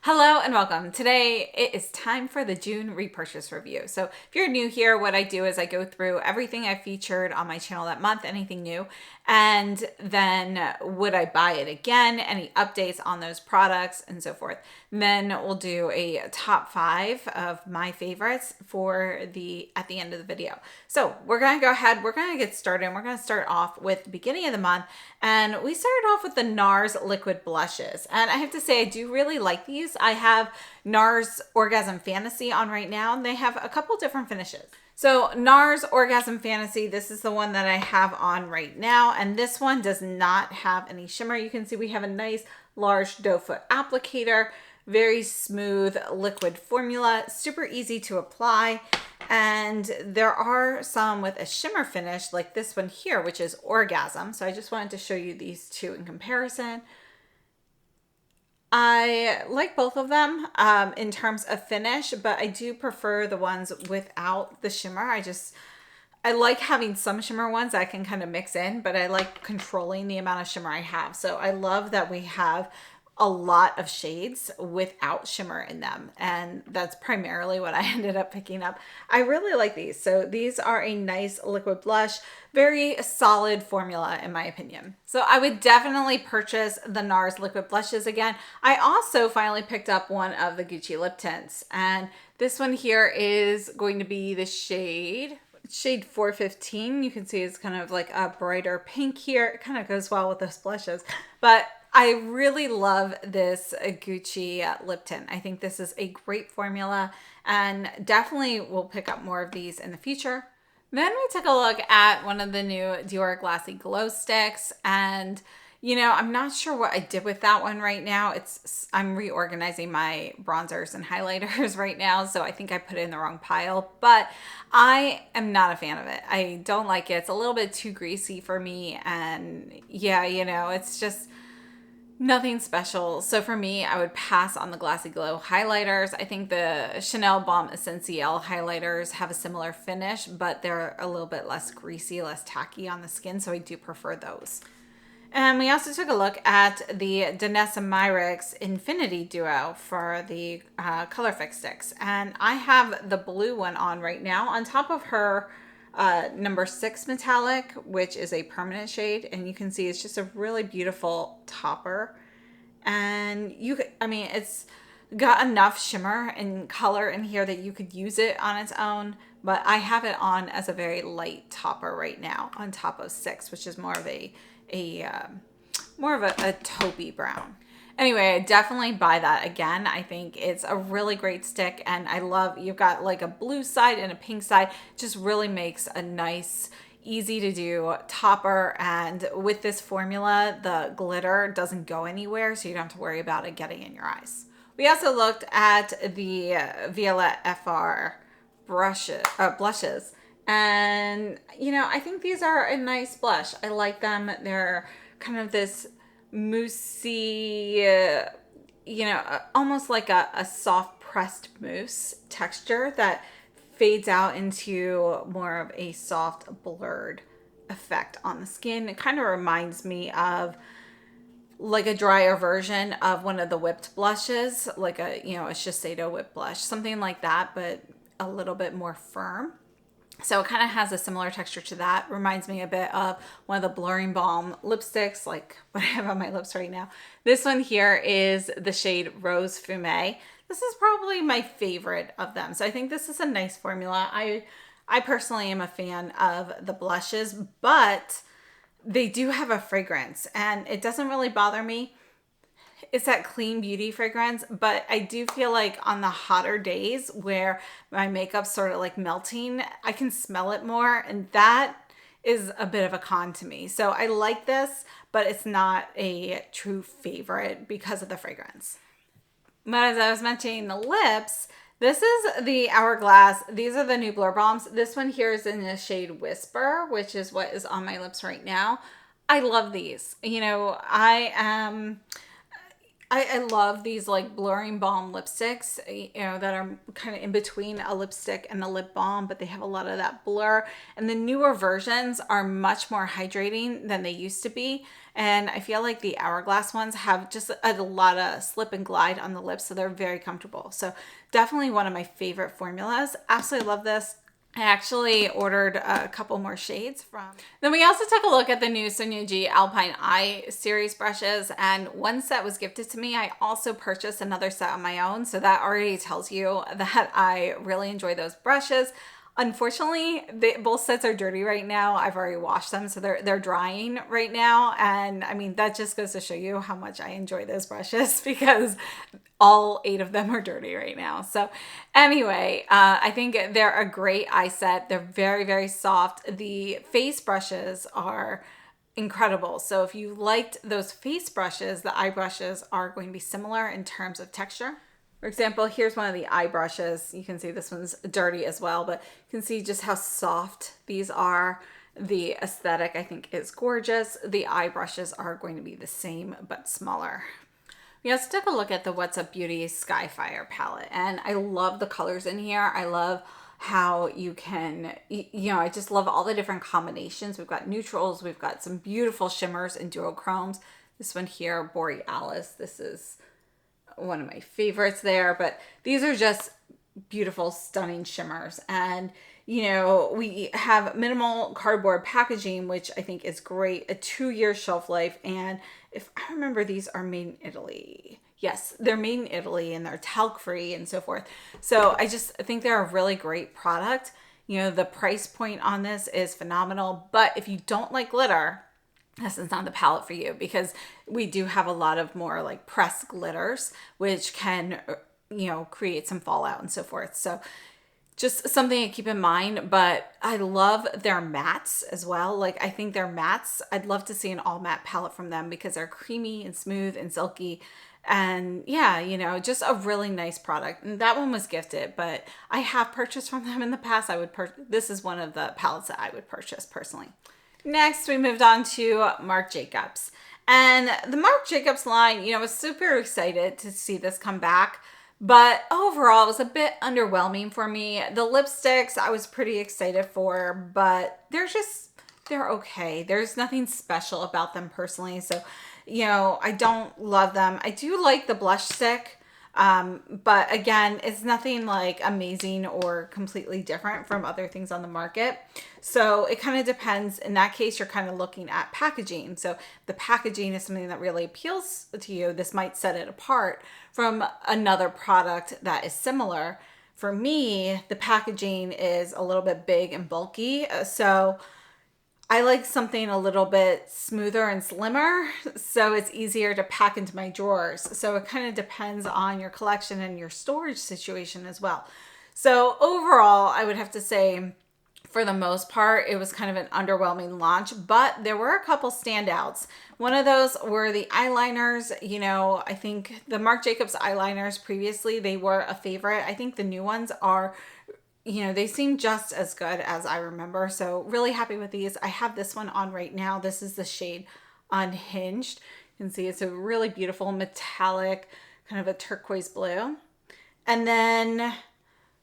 Hello and welcome. Today it is time for the June repurchase review. So if you're new here, what I do is I go through everything I featured on my channel that month, anything new, and then would I buy it again, any updates on those products and so forth. And then we'll do a top 5 of my favorites for at the end of the video. So we're gonna go ahead, we're gonna get started, and we're gonna start off with the beginning of the month. And we started off with the Nars liquid blushes. And I have to say, I do really like these. I have Nars Orgasm Fantasy on right now, and they have a couple different finishes. So Nars Orgasm Fantasy, this is the one that I have on right now, and this one does not have any shimmer. You can see we have a nice large doe foot applicator, very smooth liquid formula, super easy to apply. And there are some with a shimmer finish like this one here, which is Orgasm. So I just wanted to show you these two in comparison. I like both of them in terms of finish, but I do prefer the ones without the shimmer. I like having some shimmer ones that I can kind of mix in, but I like controlling the amount of shimmer I have. So I love that we have a lot of shades without shimmer in them, and that's primarily what I ended up picking up. I really like these. So these are a nice liquid blush, very solid formula in my opinion. So I would definitely purchase the Nars liquid blushes again. I also finally picked up one of the Gucci lip tints, and this one here is going to be the shade 415. You can see it's kind of like a brighter pink here. It kind of goes well with those blushes, but I really love this Gucci lip tint. I think this is a great formula and definitely will pick up more of these in the future. Then we took a look at one of the new Dior Glassy Glow Sticks, and you know, I'm not sure what I did with that one right now. I'm reorganizing my bronzers and highlighters right now, so I think I put it in the wrong pile, but I am not a fan of it. I don't like it. It's a little bit too greasy for me, and yeah, you know, it's just nothing special. So for me, I would pass on the Glassy Glow highlighters. I think the Chanel Balm Essentiel highlighters have a similar finish, but they're a little bit less greasy, less tacky on the skin, so I do prefer those. And we also took a look at the Danessa Myricks Infinity Duo for the Colorfix sticks. And I have the blue one on right now on top of her number 6 metallic, which is a permanent shade. And you can see it's just a really beautiful topper. And it's got enough shimmer and color in here that you could use it on its own. But I have it on as a very light topper right now on top of 6, which is more of a taupey brown. Anyway, I definitely buy that again. I think it's a really great stick, and I love you've got like a blue side and a pink side. It just really makes a nice, easy to do topper, and with this formula, the glitter doesn't go anywhere, so you don't have to worry about it getting in your eyes. We also looked at the Violette Fr blushes. And, you know, I think these are a nice blush. I like them. They're kind of this moussey, almost like a soft pressed mousse texture that fades out into more of a soft blurred effect on the skin. It kind of reminds me of like a drier version of one of the whipped blushes, like a Shiseido whipped blush, something like that, but a little bit more firm. So it kind of has a similar texture to that. Reminds me a bit of one of the Blurring Balm lipsticks, like what I have on my lips right now. This one here is the shade Rose Fumé. This is probably my favorite of them. So I think this is a nice formula. I personally am a fan of the blushes, but they do have a fragrance and it doesn't really bother me. It's that clean beauty fragrance, but I do feel like on the hotter days where my makeup's sort of like melting, I can smell it more, and that is a bit of a con to me. So I like this, but it's not a true favorite because of the fragrance. But as I was mentioning the lips, this is the Hourglass. These are the new Blur Balms. This one here is in the shade Whisper, which is what is on my lips right now. I love these. You know, I love these like blurring balm lipsticks, you know, that are kind of in between a lipstick and a lip balm, but they have a lot of that blur. And the newer versions are much more hydrating than they used to be. And I feel like the Hourglass ones have just a lot of slip and glide on the lips, so they're very comfortable. So definitely one of my favorite formulas. Absolutely love this. I actually ordered a couple more shades from. Then we also took a look at the new Sonia G Alpine Eye series brushes, and one set was gifted to me. I also purchased another set on my own, so that already tells you that I really enjoy those brushes. Unfortunately, both sets are dirty right now. I've already washed them, so they're drying right now. And I mean, that just goes to show you how much I enjoy those brushes because all 8 of them are dirty right now. So anyway, I think they're a great eye set. They're very, very soft. The face brushes are incredible. So if you liked those face brushes, the eye brushes are going to be similar in terms of texture. For example, here's one of the eye brushes. You can see this one's dirty as well, but you can see just how soft these are. The aesthetic, I think, is gorgeous. The eye brushes are going to be the same, but smaller. We also took a look at the What's Up Beauty Skyfire palette, and I love the colors in here. I love how you can, you know, I just love all the different combinations. We've got neutrals, we've got some beautiful shimmers and duochromes. This one here, Borealis, this is one of my favorites there, but these are just beautiful, stunning shimmers. And you know, we have minimal cardboard packaging, which I think is great, a 2-year shelf life. And if I remember, these are made in Italy. Yes, they're made in Italy and they're talc free and so forth. So I just think they're a really great product. You know, the price point on this is phenomenal, but if you don't like glitter, this is not the palette for you, because we do have a lot of more like pressed glitters, which can, you know, create some fallout and so forth. So just something to keep in mind. But I love their mattes as well. Like, I think their mattes, I'd love to see an all matte palette from them because they're creamy and smooth and silky. And yeah, you know, just a really nice product. And that one was gifted, but I have purchased from them in the past. This is one of the palettes that I would purchase personally. Next, we moved on to Marc Jacobs. And the Marc Jacobs line, you know, I was super excited to see this come back. But overall, it was a bit underwhelming for me. The lipsticks, I was pretty excited for, but they're okay. There's nothing special about them personally. So, you know, I don't love them. I do like the blush stick. But again, it's nothing like amazing or completely different from other things on the market. So it kind of depends. In that case, you're kind of looking at packaging. So the packaging is something that really appeals to you. This might set it apart from another product that is similar. For me, the packaging is a little bit big and bulky. So I like something a little bit smoother and slimmer, so it's easier to pack into my drawers. So it kind of depends on your collection and your storage situation as well. So overall, I would have to say, for the most part, it was kind of an underwhelming launch, but there were a couple standouts. One of those were the eyeliners. You know, I think the Marc Jacobs eyeliners previously, they were a favorite. I think the new ones are, you know, they seem just as good as I remember. So really happy with these. I have this one on right now. This is the shade Unhinged. You can see it's a really beautiful metallic, kind of a turquoise blue. And then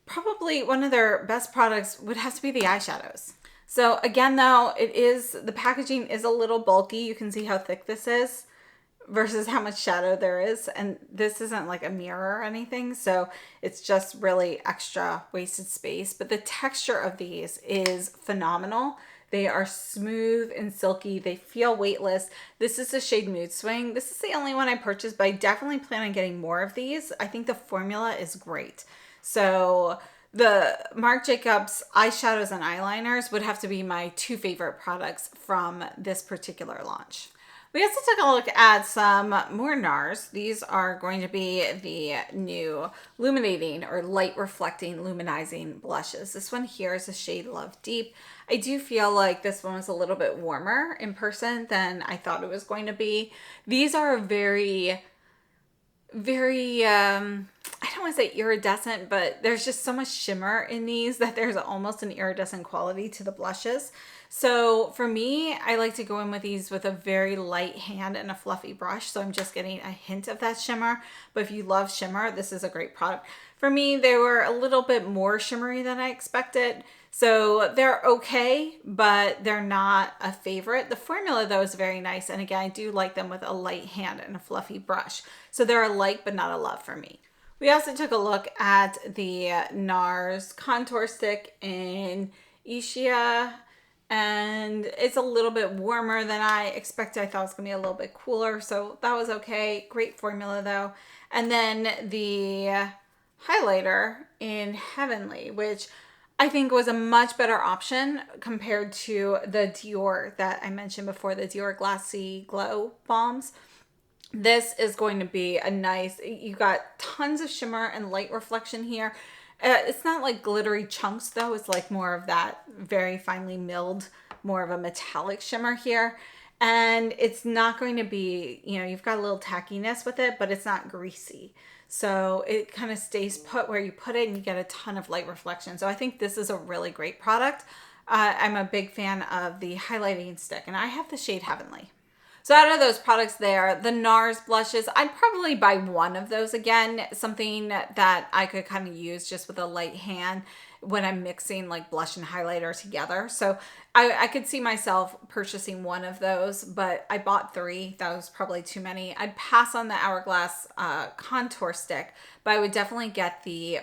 probably one of their best products would have to be the eyeshadows. So again, though, the packaging is a little bulky. You can see how thick this is versus how much shadow there is. And this isn't like a mirror or anything. So it's just really extra wasted space. But the texture of these is phenomenal. They are smooth and silky. They feel weightless. This is the shade Mood Swing. This is the only one I purchased, but I definitely plan on getting more of these. I think the formula is great. So the Marc Jacobs eyeshadows and eyeliners would have to be my 2 favorite products from this particular launch. We also took a look at some more Nars. These are going to be the new illuminating or light reflecting luminizing blushes. This one here is the shade Love Deep. I do feel like this one was a little bit warmer in person than I thought it was going to be. These are very, I don't want to say iridescent, but there's just so much shimmer in these that there's almost an iridescent quality to the blushes. So for me, I like to go in with these with a very light hand and a fluffy brush. So I'm just getting a hint of that shimmer. But if you love shimmer, this is a great product. For me, they were a little bit more shimmery than I expected. So they're okay, but they're not a favorite. The formula though is very nice. And again, I do like them with a light hand and a fluffy brush. So they're a like, but not a love for me. We also took a look at the Nars contour stick in Ischia, and it's a little bit warmer than I expected. I thought it was gonna be a little bit cooler, so that was okay. Great formula though. And then the highlighter in Heavenly, which I think was a much better option compared to the Dior that I mentioned before, the Dior Glassy Glow Balms. This is going to be a nice, you got tons of shimmer and light reflection here. It's not like glittery chunks though. It's like more of that very finely milled, more of a metallic shimmer here. And it's not going to be, you know, you've got a little tackiness with it, but it's not greasy. So it kind of stays put where you put it and you get a ton of light reflection. So I think this is a really great product. I'm a big fan of the highlighting stick and I have the shade Heavenly. So out of those products there, the Nars blushes, I'd probably buy one of those again, something that I could kind of use just with a light hand when I'm mixing like blush and highlighter together. So I could see myself purchasing one of those, but I bought 3. That was probably too many. I'd pass on the Hourglass contour stick, but I would definitely get the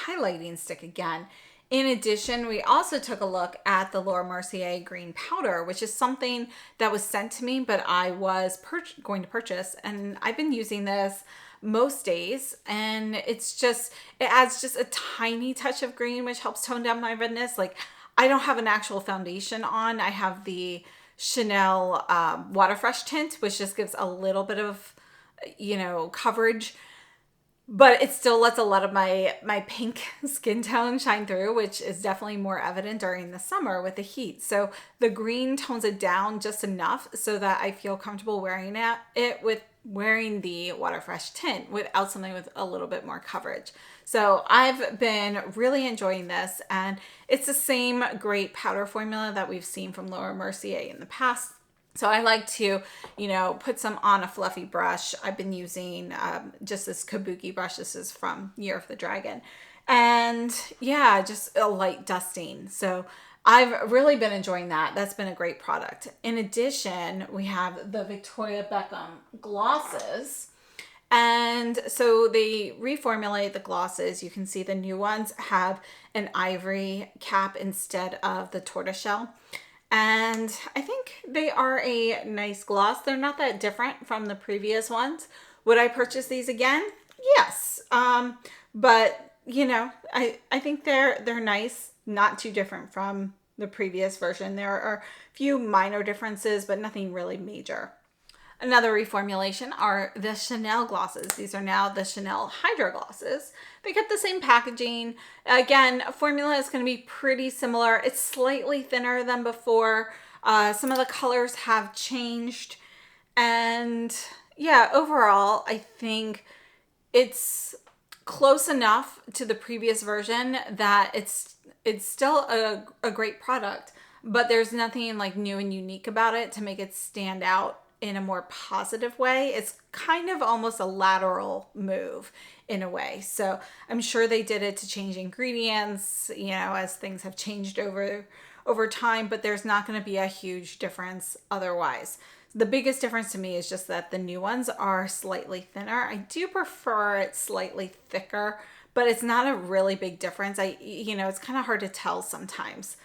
highlighting stick again. In addition, we also took a look at the Laura Mercier green powder, which is something that was sent to me, but I was going to purchase, and I've been using this most days, and it's just, it adds just a tiny touch of green, which helps tone down my redness. Like, I don't have an actual foundation on. I have the Chanel Water Fresh tint, which just gives a little bit of, you know, coverage. But it still lets a lot of my pink skin tone shine through, which is definitely more evident during the summer with the heat. So the green tones it down just enough so that I feel comfortable wearing it with wearing the Water Fresh tint without something with a little bit more coverage. So I've been really enjoying this, and it's the same great powder formula that we've seen from Laura Mercier in the past. So I like to, you know, put some on a fluffy brush. I've been using just this kabuki brush. This is from Year of the Dragon. And yeah, just a light dusting. So I've really been enjoying that. That's been a great product. In addition, we have the Victoria Beckham glosses. And so they reformulate the glosses. You can see the new ones have an ivory cap instead of the tortoiseshell. And I think they are a nice gloss. They're not that different from the previous ones. Would I purchase these again? Yes. But you know, I think they're nice, not too different from the previous version. There are a few minor differences, but nothing really major. Another reformulation are the Chanel glosses. These are now the Chanel Hydra glosses. They kept the same packaging. Again, formula is going to be pretty similar. It's slightly thinner than before. Some of the colors have changed. And yeah, overall, I think it's close enough to the previous version that it's still a great product. But there's nothing like new and unique about it to make it stand out in a more positive way. It's kind of almost a lateral move in a way. So I'm sure they did it to change ingredients, you know, as things have changed over time, but there's not going to be a huge difference otherwise. The biggest difference to me is just that the new ones are slightly thinner. I do prefer it slightly thicker, but it's not a really big difference. You know, it's kind of hard to tell sometimes.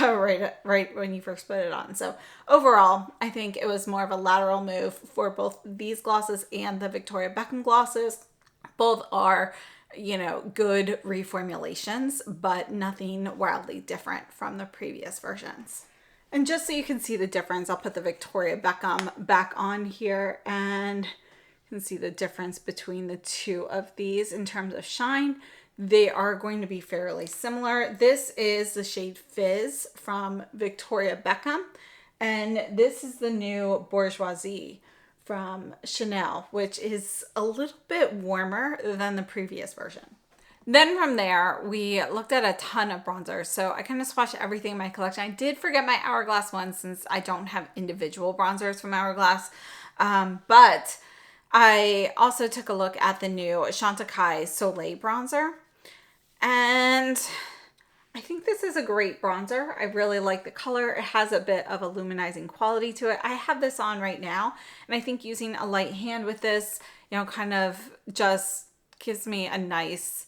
right when you first put it on. So overall, I think it was more of a lateral move for both these glosses and the Victoria Beckham glosses. Both are, you know, good reformulations, but nothing wildly different from the previous versions. And just so you can see the difference, I'll put the Victoria Beckham back on here, and you can see the difference between the two of these in terms of shine. They are going to be fairly similar. This is the shade Fizz from Victoria Beckham, and this is the new Bourgeoisie from Chanel, which is a little bit warmer than the previous version. Then from there, we looked at a ton of bronzers. So I kind of swatched everything in my collection. I did forget my Hourglass one since I don't have individual bronzers from Hourglass. But I also took a look at the new Chantecaille Soleil bronzer. And I think this is a great bronzer. I really like the color. It has a bit of a luminizing quality to it. I have this on right now, and I think using a light hand with this, kind of just gives me a nice,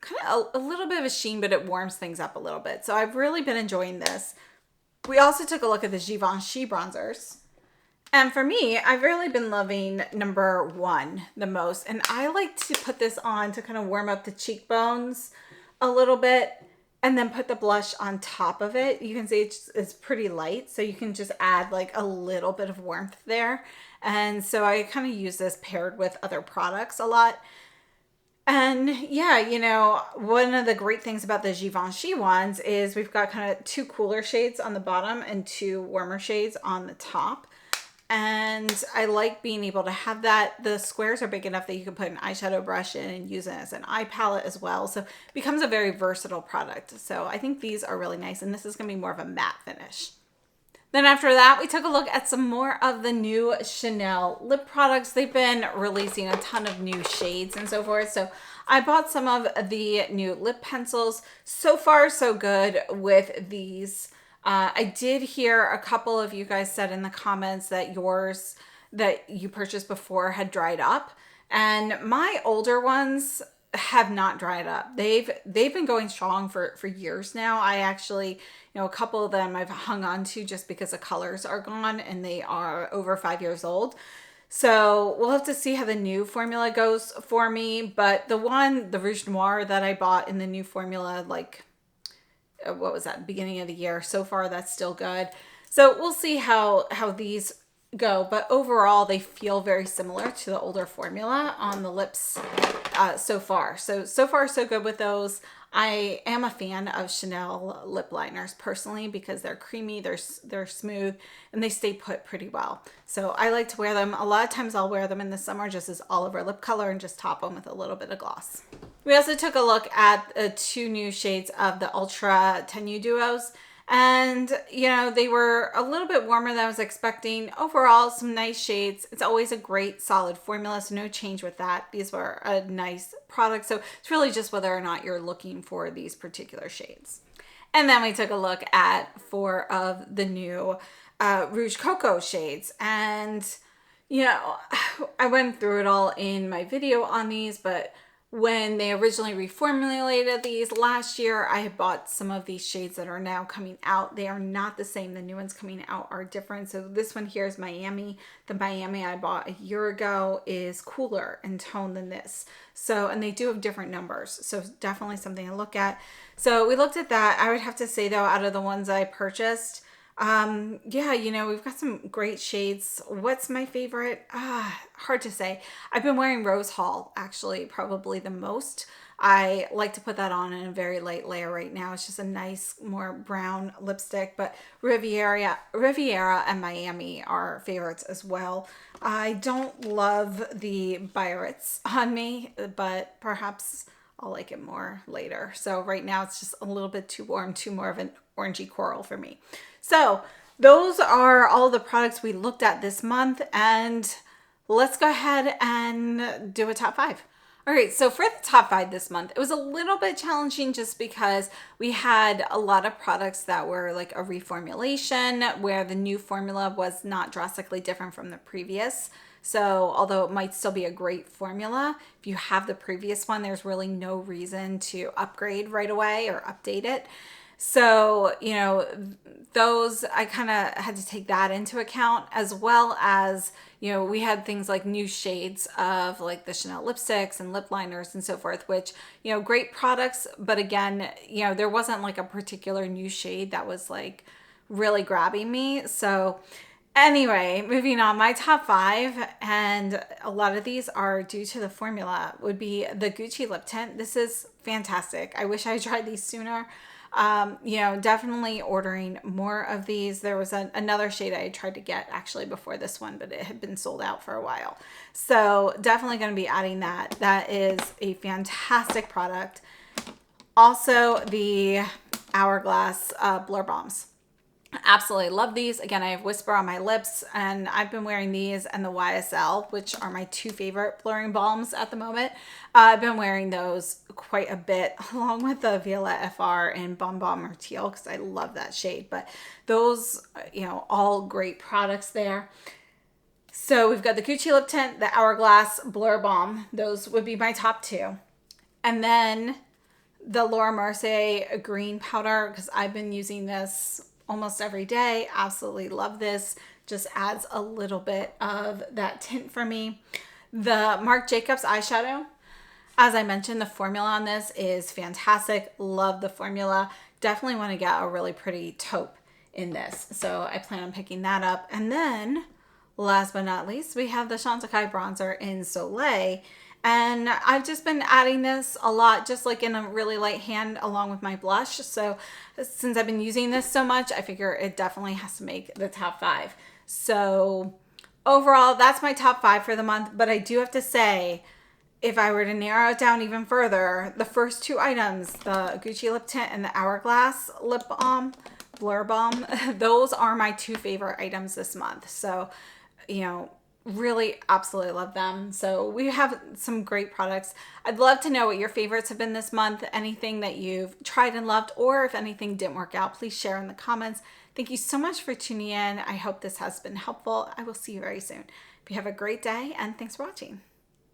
kind of a little bit of a sheen, but it warms things up a little bit. So I've really been enjoying this. We also took a look at the Givenchy bronzers. And for me, I've really been loving number 1 the most. And I like to put this on to kind of warm up the cheekbones a little bit and then put the blush on top of it. You can see it's pretty light, so you can just add like a little bit of warmth there. And so I kind of use this paired with other products a lot. And yeah, one of the great things about the Givenchy ones is we've got kind of 2 cooler shades on the bottom and 2 warmer shades on the top. And I like being able to have that. The squares are big enough that you can put an eyeshadow brush in and use it as an eye palette as well. So it becomes a very versatile product. So I think these are really nice. And this is going to be more of a matte finish. Then after that, we took a look at some more of the new Chanel lip products. They've been releasing a ton of new shades and so forth. So I bought some of the new lip pencils. So far, so good with these. I did hear a couple of you guys said in the comments that yours that you purchased before had dried up. And my older ones have not dried up. They've been going strong for years now. I actually, a couple of them I've hung on to just because the colors are gone and they are over 5 years old. So we'll have to see how the new formula goes for me. But the Rouge Noir that I bought in the new formula, like, what was that, beginning of the year, so far that's still good. So we'll see how these go, but overall they feel very similar to the older formula on the lips so far. So far so good with those. I am a fan of Chanel lip liners personally because they're creamy, they're smooth, and they stay put pretty well. So I like to wear them. A lot of times I'll wear them in the summer just as all over lip color and just top them with a little bit of gloss. We also took a look at 2 new shades of the Ultra Tenue Duos. And, they were a little bit warmer than I was expecting. Overall, some nice shades. It's always a great solid formula, so no change with that. These were a nice product. So it's really just whether or not you're looking for these particular shades. And then we took a look at 4 of the new Rouge Coco shades. And, I went through it all in my video on these, but when they originally reformulated these last year, I had bought some of these shades that are now coming out. They are not the same. The new ones coming out are different. So this one here is Miami. The Miami I bought a year ago is cooler in tone than this. So, and they do have different numbers. So definitely something to look at. So we looked at that. I would have to say though, out of the ones I purchased, we've got some great shades. What's my favorite? Hard to say. I've been wearing Rose Hall actually probably the most. I like to put that on in a very light layer right now. It's just a nice, more brown lipstick, but Riviera and Miami are favorites as well. I don't love the Biarritz on me, but perhaps I'll like it more later. So right now it's just a little bit too warm, too more of an orangey coral for me. So those are all the products we looked at this month, and let's go ahead and do a top 5. All right, so for the top 5 this month, it was a little bit challenging just because we had a lot of products that were like a reformulation where the new formula was not drastically different from the previous. So although it might still be a great formula, if you have the previous one, there's really no reason to upgrade right away or update it. So, those, I kind of had to take that into account, as well as, we had things like new shades of like the Chanel lipsticks and lip liners and so forth, which, great products. But again, there wasn't like a particular new shade that was like really grabbing me. So anyway, moving on, my top 5, and a lot of these are due to the formula, would be the Gucci lip tint. This is fantastic. I wish I tried these sooner. Definitely ordering more of these. There was another shade I had tried to get actually before this one, but it had been sold out for a while. So definitely going to be adding that. That is a fantastic product. Also the Hourglass Blur Balms. Absolutely love these. Again, I have Whisper on my lips, and I've been wearing these and the YSL, which are my two favorite blurring balms at the moment. I've been wearing those quite a bit, along with the Violette Fr and Bon Bon or Teal, because I love that shade. But those, you know, all great products there. So we've got the Gucci lip tint, the Hourglass Blur Balm. Those would be my top two. And then the Laura Mercier green powder, because I've been using this almost every day. Absolutely love this. Just adds a little bit of that tint for me. The Marc Jacobs eyeshadow, as I mentioned, the formula on this is fantastic. Love the formula. Definitely want to get a really pretty taupe in this, so I plan on picking that up. And then last but not least, we have the Chantecaille bronzer in Soleil. And I've just been adding this a lot, just like in a really light hand along with my blush. So since I've been using this so much, I figure it definitely has to make the top 5. So overall, that's my top 5 for the month. But I do have to say, if I were to narrow it down even further, the first 2 items, the Gucci lip tint and the Hourglass lip balm, blur balm, those are my 2 favorite items this month. So, you know, really absolutely love them. So we have some great products. I'd love to know what your favorites have been this month, anything that you've tried and loved, or if anything didn't work out, please share in the comments. Thank you so much for tuning in. I hope this has been helpful. I will see you very soon. Hope you have a great day, and thanks for watching.